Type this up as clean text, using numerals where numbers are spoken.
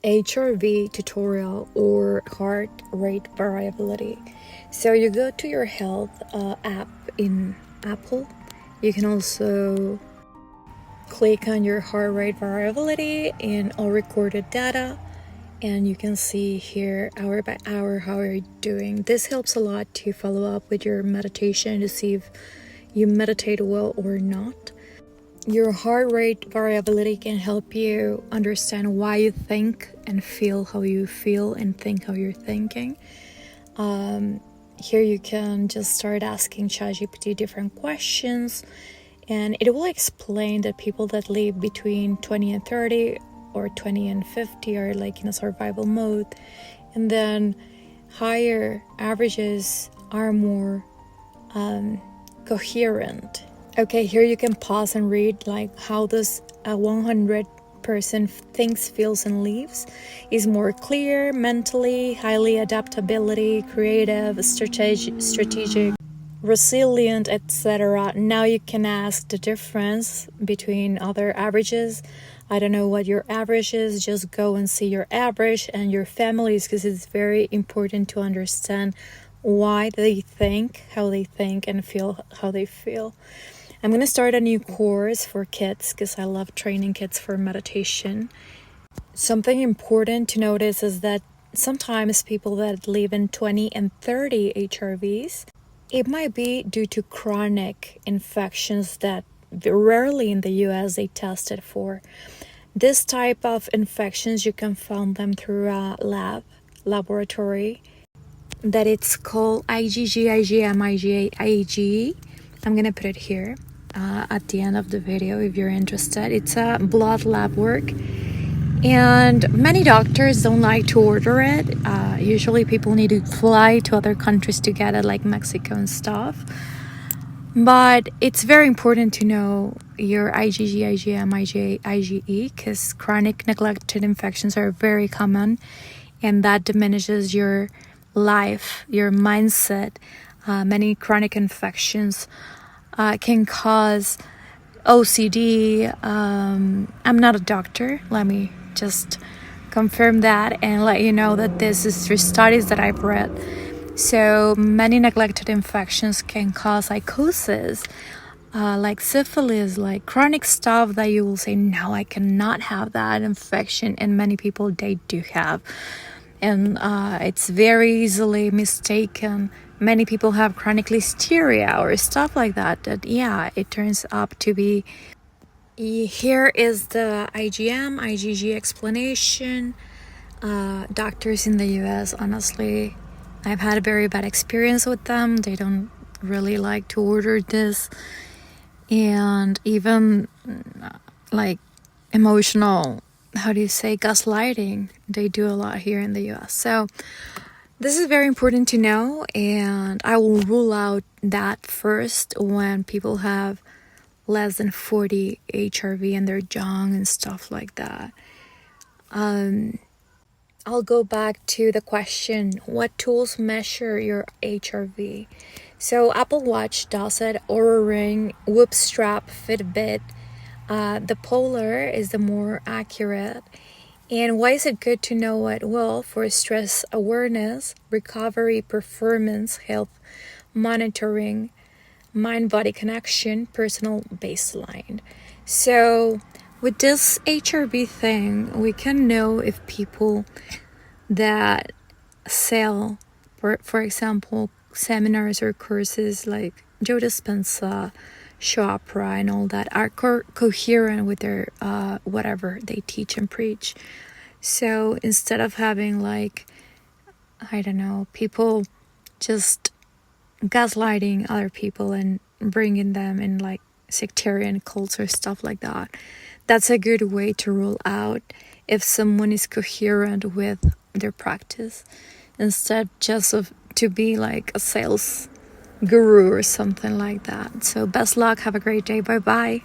HRV tutorial or heart rate variability. So you go to your health app in Apple. You can also click on your heart rate variability in all recorded data, and you can see here hour by hour how you're doing. This helps a lot to follow up with your meditation to see if you meditate well or not. Your heart rate variability can help you understand why you think and feel how you feel and think how you're thinking. Here you can just start asking ChatGPT different questions, and it will explain that people that live between 20 and 30 or 20 and 50 are like in a survival mode, and then higher averages are more coherent. Okay, here you can pause and read like how does a 100-person thinks, feels, and lives. Is more clear, mentally, highly adaptability, creative, strategic, resilient, etc. Now you can ask the difference between other averages. I don't know what your average is, just go and see your average and your families, because it's very important to understand why they think, how they think, and feel how they feel. I'm going to start a new course for kids because I love training kids for meditation. Something important to notice is that sometimes people that live in 20 and 30 HRVs, it might be due to chronic infections that rarely in the US they tested for. This type of infections, you can find them through a laboratory that it's called IgG, IgM, IgA. I'm going to put it here at the end of the video if you're interested. It's a blood lab work, and many doctors don't like to order it. Usually people need to fly to other countries to get it, like Mexico and stuff. But it's very important to know your IgG, IgM, IgA, IgE, because chronic neglected infections are very common, and that diminishes your life, your mindset. Many chronic infections can cause OCD. I'm not a doctor. Let me just confirm that and let you know that this is through studies that I've read. So many neglected infections can cause psychosis, like syphilis, like chronic stuff that you will say, no, I cannot have that infection. And many people, they do have. And it's very easily mistaken. Many people have chronic listeria or stuff like that. That, yeah, it turns up to be. Here is the IgM, IgG explanation. Doctors in the US, honestly, I've had a very bad experience with them. They don't really like to order this. And even like emotional, how do you say, gaslighting, they do a lot here in the US. So this is very important to know, and I will rule out that first when people have less than 40 HRV and they're young and stuff like that. I'll go back to the question, what tools measure your HRV? So Apple Watch does it, Oura Ring, Whoop Strap, Fitbit. The Polar is the more accurate. And why is it good to know it? Well, for stress awareness, recovery, performance, health monitoring, mind-body connection, personal baseline. So with this HRV thing, we can know if people that sell, for example, seminars or courses like Joe Dispenza, Choppy, and all that are coherent with their whatever they teach and preach. So instead of having like, I don't know, people just gaslighting other people and bringing them in like sectarian cults or stuff like that, that's a good way to rule out if someone is coherent with their practice, instead just of to be like a sales guru or something like that. So best luck, have a great day, bye bye.